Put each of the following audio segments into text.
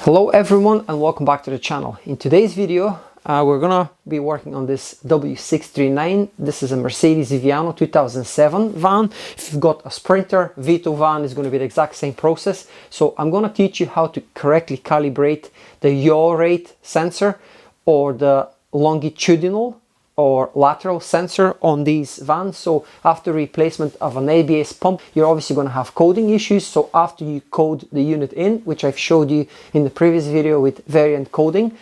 Hello everyone and welcome back to the channel. In today's video we're gonna be working on this W639. This is a Mercedes Viano 2007 van. If you've got a Sprinter, Vito van, is going to be the exact same process. So I'm going to teach you how to correctly calibrate the yaw rate sensor or the longitudinal or lateral sensor on these vans. So after replacement of an ABS pump, you're obviously going to have coding issues. So after you code the unit in, which I've showed you in the previous video with variant coding,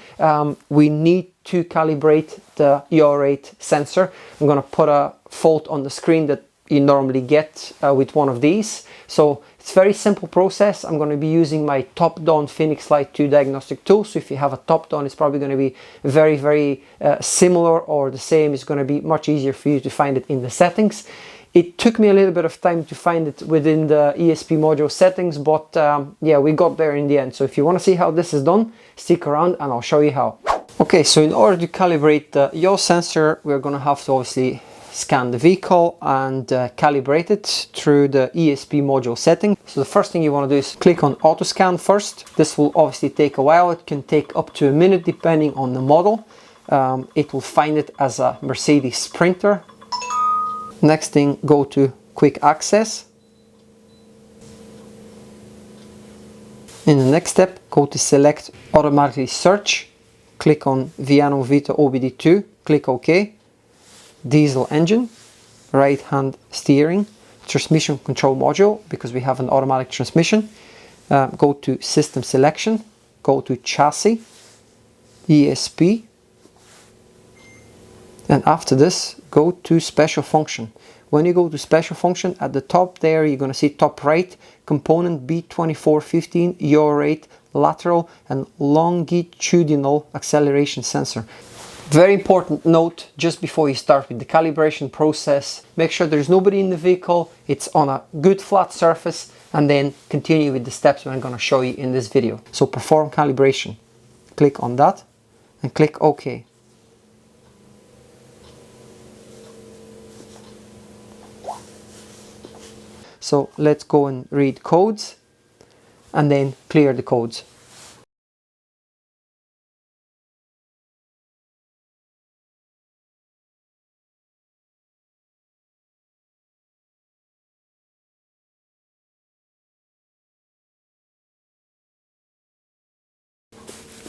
we need to calibrate the yaw rate sensor. I'm going to put a fault on the screen that you normally get with one of these. So it's a very simple process. I'm going to be using my Topdon Phoenix Lite 2 diagnostic tool. So if you have a Topdon, it's probably going to be very similar or the same. It's going to be much easier for you to find it in the settings. It took me a little bit of time to find it within the ESP module settings, but yeah, we got there in the end. So if you want to see how this is done, stick around and I'll show you how. Okay, so in order to calibrate the yaw sensor, we're going to have to obviously scan the vehicle and calibrate it through the ESP module setting. So the first thing you want to do is click on auto scan first. This will obviously take a while. It can take up to a minute depending on the model. It will find it as a Mercedes Sprinter. Next thing, go to quick access. In the next step, go to select automatically search. Click on Viano Vito OBD2, click OK. Diesel engine, right hand steering, transmission control module, because we have an automatic transmission. Go to system selection, go to chassis, ESP, and after this go to special function. When you go to special function, at the top there you're going to see top right, component B2415 yaw rate lateral and longitudinal acceleration sensor. Very important note just before you start with the calibration process: make sure there's nobody in the vehicle, it's on a good flat surface, and then continue with the steps I'm going to show you in this video. So perform calibration, click on that and click OK. So let's go and read codes and then clear the codes.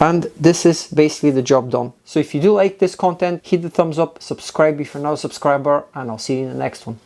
And this is basically the job done. So if you do like this content, hit the thumbs up, subscribe if you're not a subscriber, and I'll see you in the next one.